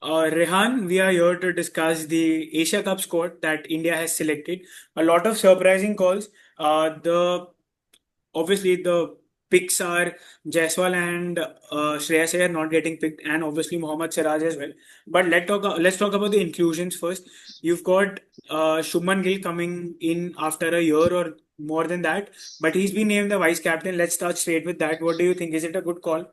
Rehan, we are here to discuss the Asia Cup squad that India has selected. A lot of surprising calls. The Obviously the picks are Jaiswal and Shreyas Iyer not getting picked, and obviously Mohammad Siraj as well. But let's talk about the inclusions first. You've got Shubman Gill coming in after a year or more than that, but he's been named the vice captain. Let's start straight with that. What do you think? Is it a good call?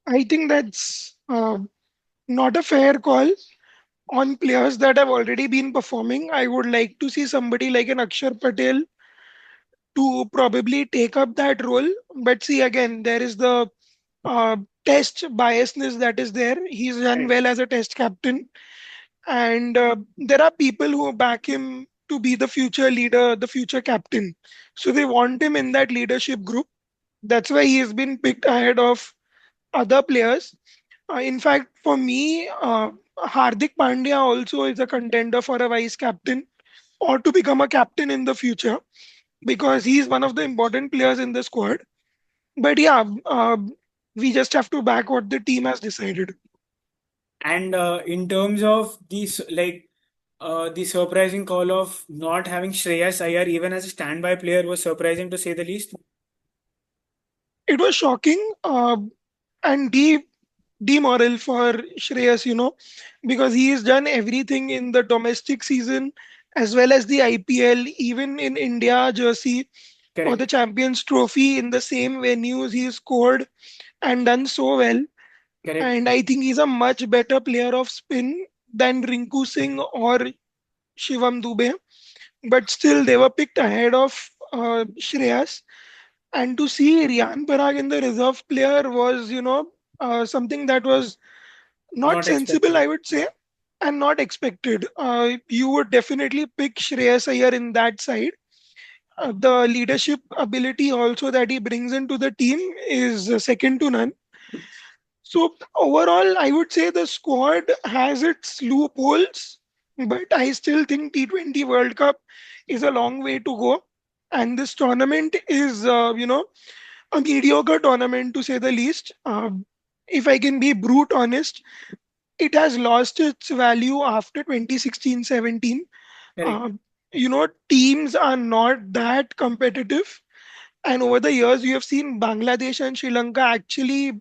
I think that's not a fair call on players that have already been performing. I would like to see somebody like an Akshar Patel to probably take up that role. But see, again, there is the uh, test biasness that is there. He's done Correct. well as a test captain, and there are people who back him to be the future leader, the future captain. So they want him in that leadership group. That's why he has been picked ahead of other players. In fact, for me, Hardik Pandya also is a contender for a vice captain or to become a captain in the future because he's one of the important players in the squad. But yeah, we just have to back what the team has decided. And in terms of these, the surprising call of not having Shreyas Iyer even as a standby player was surprising to say the least. It was shocking and demoral for Shreyas, because he has done everything in the domestic season as well as the IPL, even in India jersey or the Correct, Champions Trophy in the same venues. He scored and done so well. correct. And I think he's a much better player of spin than Rinku Singh or Shivam Dubey. But still, they were picked ahead of Shreyas. And to see Riyan Parag in the reserve player was, something that was not Not sensible, I expected. would say, and not expected. You would definitely pick Shreyas Iyer in that side. The leadership ability also that he brings into the team is second to none. So overall, I would say the squad has its loopholes, but I still think T20 World Cup is a long way to go, and this tournament is, a mediocre tournament to say the least. If I can be brute honest, it has lost its value after 2016-17. Correct. Uh, Teams are not that competitive, and over the years, you have seen Bangladesh and Sri Lanka actually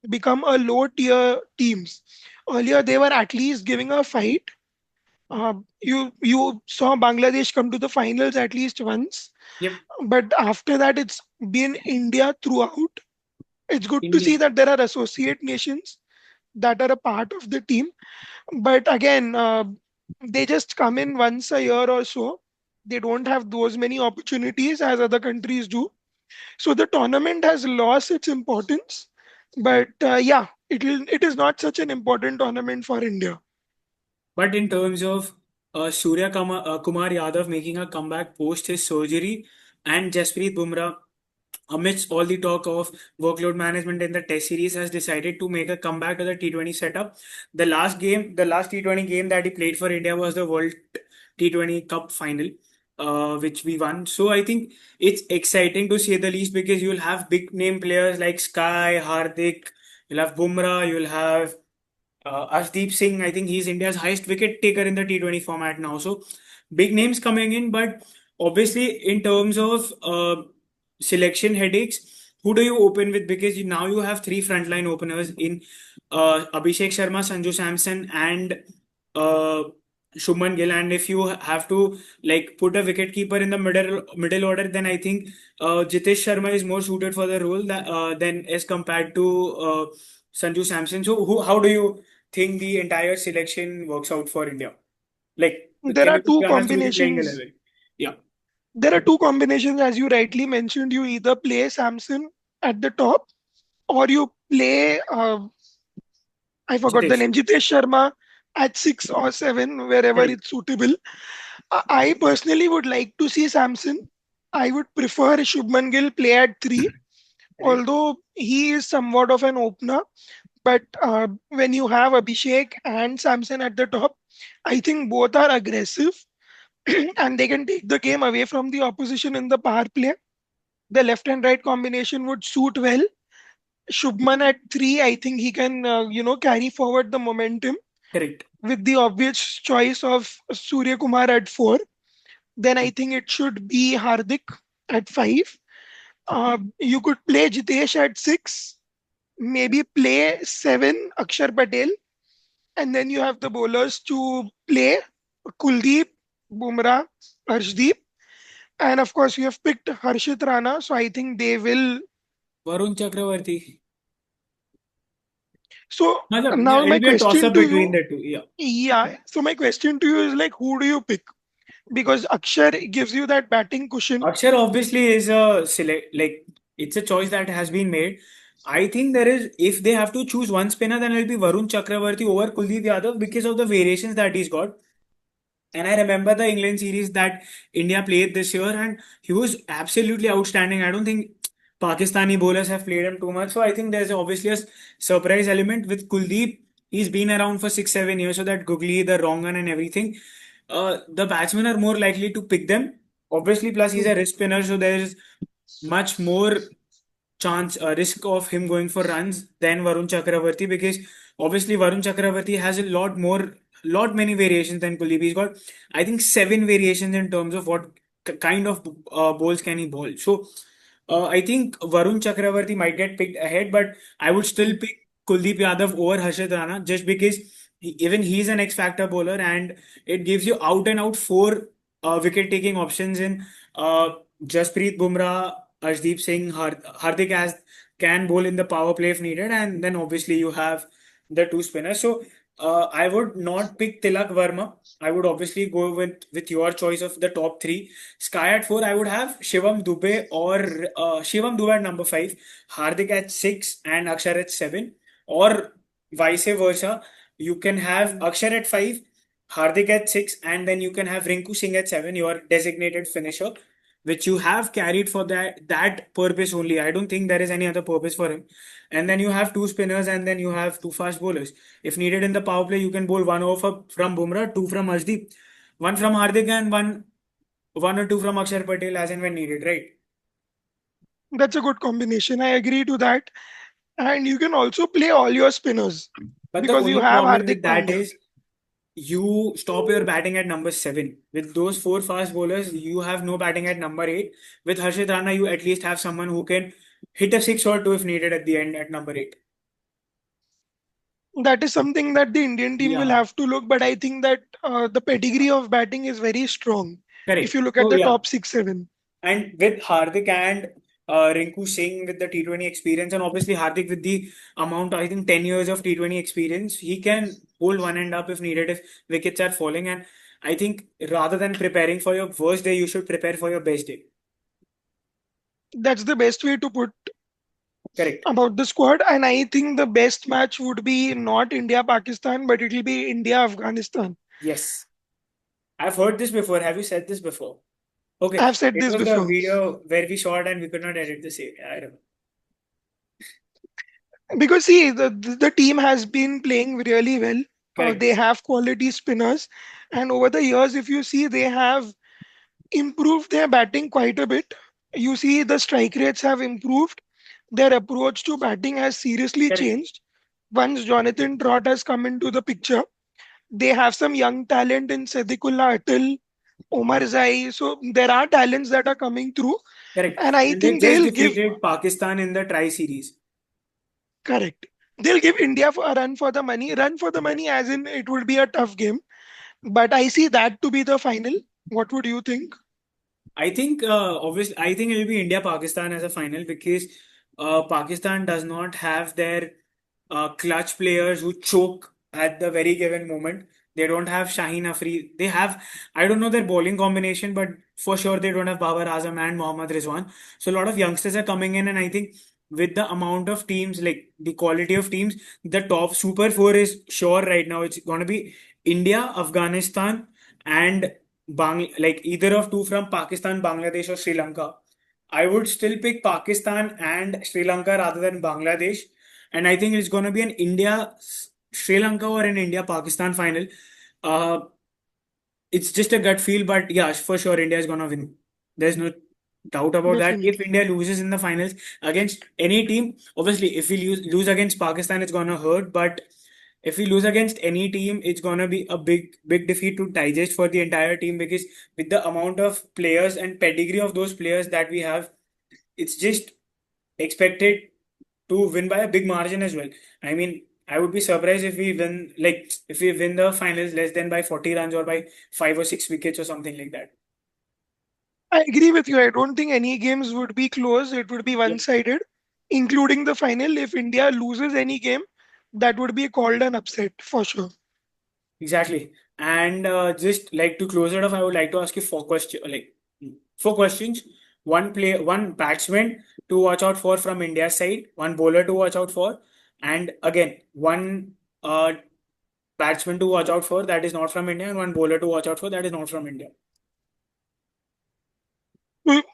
become a low tier teams. Earlier, they were at least giving a fight. You saw Bangladesh come to the finals at least once, Yep. but after that, it's been India throughout. It's good to see Indeed. that there are associate nations that are a part of the team, but again, they just come in once a year or so. They don't have those many opportunities as other countries do. So the tournament has lost its importance, but yeah, it is not such an important tournament for India. But in terms of Kumar Yadav making a comeback post his surgery and Jasprit Bumrah, amidst all the talk of workload management in the Test series, has decided to make a comeback to the T20 setup. The last T20 game that he played for India was the World T20 Cup final, which we won. So I think it's exciting to say the least because you'll have big name players like Sky, Hardik, you'll have Bumrah, you'll have Arshdeep Singh. I think he's India's highest wicket taker in the T20 format now. So big names coming in, but obviously in terms of selection headaches, who do you open with? Because now you have three frontline openers in Abhishek Sharma, Sanju Samson, and uh, Shubman Gill. And if you have to like put a wicket keeper in the middle order, then I think Jitesh Sharma is more suited for the role than as compared to Sanju Samson. So how do you think the entire selection works out for India? Like, There can are you just two run us through the playing combinations. 11? Yeah, There are two combinations, as you rightly mentioned. You either play Samson at the top, or you play I forgot the Jitesh. name, Jitesh Sharma at 6 or 7, wherever Correct. it's suitable. I personally would like to see Samson. I would prefer Shubman Gill play at 3, Correct. although he is somewhat of an opener. But when you have Abhishek and Samson at the top, I think both are aggressive and they can take the game away from the opposition in the power play. The left and right combination would suit well. Shubman at 3, I think he can, carry forward the momentum Correct. with the obvious choice of Surya Kumar at 4. Then I think it should be Hardik at 5. You could play Jitesh at 6, maybe play 7 Akshar Patel, and then you have the bowlers to play Kuldeep, Bumrah, Arshdeep, and of course you have picked Harshit Rana, so I think they will. Varun Chakravarti. So Yeah, now my it'll be a toss question up to between you, the two. Yeah. yeah. So my question to you is like, who do you pick? Because Akshar gives you that batting cushion. Akshar obviously is a select, like it's a choice that has been made. I think there is, if they have to choose one spinner, then it'll be Varun Chakravarti over Kuldeep Yadav because of the variations that he's got. And I remember the England series that India played this year, and he was absolutely outstanding. I don't think Pakistani bowlers have played him too much. So I think there's obviously a surprise element with Kuldeep. He's been around for 6, 7 years, so that googly, the wrong one, and everything. The batsmen are more likely to pick them. Obviously, plus he's a wrist spinner, so there is much more chance, risk of him going for runs than Varun Chakravarti because obviously Varun Chakravarti has a lot many variations than Kuldeep. He's got, I think, 7 variations in terms of what kind of bowls can he bowl. So I think Varun Chakravarti might get picked ahead, but I would still pick Kuldeep Yadav over Harshit Rana just because even he's an X factor bowler and it gives you out and out four wicket taking options in Jasprit Bumrah, Arshdeep Singh, Hardik as can bowl in the power play if needed, and then obviously you have the two spinners. So I would not pick Tilak Verma. I would obviously go with your choice of the top three. Sky at 4, I would have Shivam Dube or Shivam Dube at number 5, Hardik at 6, and Akshar at 7, or vice versa. You can have Akshar at 5, Hardik at 6, and then you can have Rinku Singh at 7, your designated finisher, which you have carried for that purpose only. I don't think there is any other purpose for him. And then you have two spinners, and then you have two fast bowlers. If needed in the power play, you can bowl one over from Bumrah, two from Arshdeep, one from Hardik, and one or two from Akshar Patel as and when needed, right? That's a good combination. I agree to that. And you can also play all your spinners But the because you only have problem with Hardik that Pandya. is you stop your batting at number 7. With those four fast bowlers, you have no batting at number 8. With Harshit Rana, you at least have someone who can hit a six or two if needed at the end at number 8. That is something that the Indian team will Yeah, have to look. But I think that the pedigree of batting is very strong. If correct. you look at So the yeah, top 6, 7, and with Hardik and Rinku Singh with the T20 experience, and obviously Hardik with the amount, I think 10 years of T20 experience, he can hold one end up if needed if wickets are falling. And I think rather than preparing for your worst day, you should prepare for your best day. that's the best way to put Correct. about the squad. And I think the best match would be not India Pakistan, but it will be India Afghanistan. Yes. I've heard this before. Have you said this before? Okay. I've said It this was the before video where we shot and we could not edit the same. I remember. because see the team has been playing really well. They Correct. have quality spinners, and over the years, if you see, they have improved their batting quite a bit. You see, the strike rates have improved. Their approach to batting has seriously Correct. changed. Once Jonathan Trott has come into the picture, they have some young talent in Sadiqullah Atal, Omar Zai. So there are talents that are coming through, Correct. and I And they think just they'll give defeated Pakistan in the Tri Series. correct. They'll give India a run for the money. Run for the money, as in it would be a tough game. But I see that to be the final. What would you think? I think obviously I think it will be India Pakistan as a final because Pakistan does not have their clutch players who choke at the very given moment. They don't have Shaheen Afri. They have, I don't know their bowling combination, but for sure they don't have Babar Azam and Mohammad Rizwan. So a lot of youngsters are coming in, and I think with the amount of teams, like the quality of teams, the top Super Four is sure right now. It's going to be India, Afghanistan, and like either of two from Pakistan, Bangladesh, or Sri Lanka. I would still pick Pakistan and Sri Lanka rather than Bangladesh. And I think it's going to be an India Sri Lanka or an India Pakistan final. Uh, it's just a gut feel, but yeah, for sure, India is going to win. There's no. doubt about that. If Definitely. India loses in the finals against any team, obviously, if we lose against Pakistan, it's gonna hurt. But if we lose against any team, it's gonna be a big defeat to digest for the entire team because with the amount of players and pedigree of those players that we have, it's just expected to win by a big margin as well. I mean, I would be surprised if we win, like, if we win the finals less than by 40 runs or by 5 or 6 wickets or something like that. I agree with you. I don't think any games would be close. It would be Yeah. one-sided, including the final. If India loses any game, that would be called an upset for sure. Exactly. And just like to close it off, I would like to ask you four questions. One batsman to watch out for from India's side, one bowler to watch out for, and again one batsman to watch out for that is not from India, and one bowler to watch out for that is not from India.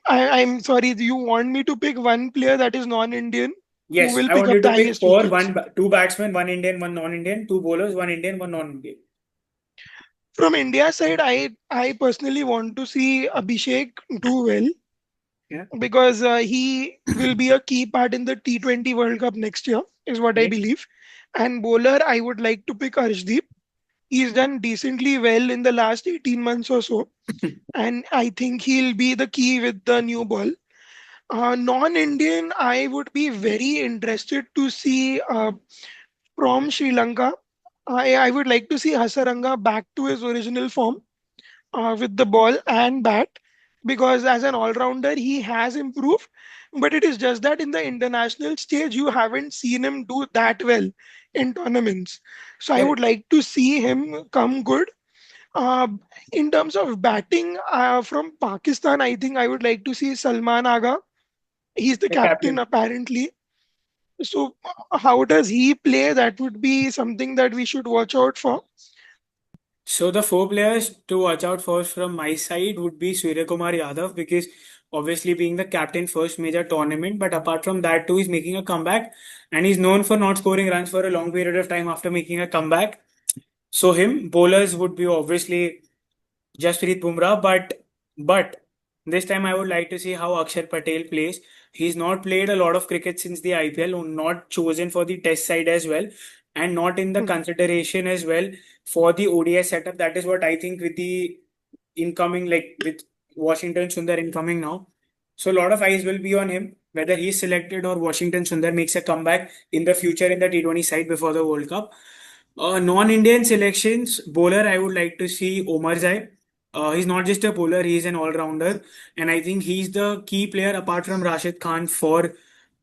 I'm sorry, do you want me to pick one player that is non-Indian who Yes, will I pick want you up the to pick highest four, wickets? two batsmen, one Indian, one non-Indian, two bowlers, one Indian, one non-Indian. From India's side, I personally want to see Abhishek do well Yeah. because he will be a key part in the T20 World Cup next year, is what I Okay. believe. And bowler, I would like to pick Arshdeep. He's done decently well in the last 18 months or so, and I think he'll be the key with the new ball. Non-Indian, I would be very interested to see from Sri Lanka. I would like to see Hasaranga back to his original form with the ball and bat because as an all-rounder he has improved, but it is just that in the international stage you haven't seen him do that well in tournaments. So I would Correct. like to see him come good. uh, in terms of batting from Pakistan, I think I would like to see Salman Aga. He's the The captain captain. apparently. So how does he play? That would be something that we should watch out for. So the four players to watch out for from my side would be Surya Kumar Yadav because obviously being the captain first major tournament, but apart from that too, he's making a comeback and he's known for not scoring runs for a long period of time after making a comeback. So him bowlers would be obviously Jasprit Bumrah, but this time I would like to see how Akshar Patel plays. He's not played a lot of cricket since the IPL, not chosen for the Test side as well, and not in the Hmm. consideration as well for the ODS setup. That is what I think with the incoming, like with Washington Sundar incoming now. So a lot of eyes will be on him, whether he's selected or Washington Sundar makes a comeback in the future in the T20 side before the World Cup. Non-Indian selections, bowler, I would like to see Omar Zai. He's not just a bowler, he's an all-rounder. And I think he's the key player apart from Rashid Khan for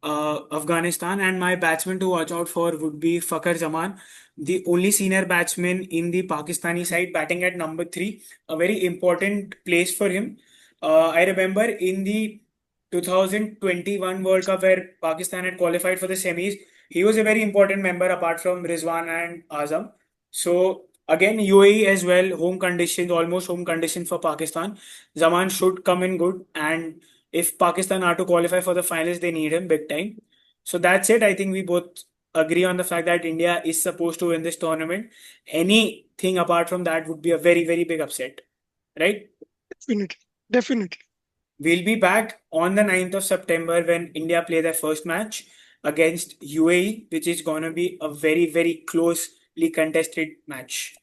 Afghanistan. And my batsman to watch out for would be Fakhar Zaman, the only senior batsman in the Pakistani side, batting at number three, a very important place for him. I remember in the 2021 World Cup where Pakistan had qualified for the semis, he was a very important member apart from Rizwan and Azam. So again, UAE as well, home conditions, almost home conditions for Pakistan. Zaman should come in good, and if Pakistan are to qualify for the finals, they need him big time. So that's it. I think we both agree on the fact that India is supposed to win this tournament. Anything apart from that would be a very big upset, right? Definitely, definitely. We'll be back on the 9th of September when India play their first match against UAE, which is going to be a very closely contested match.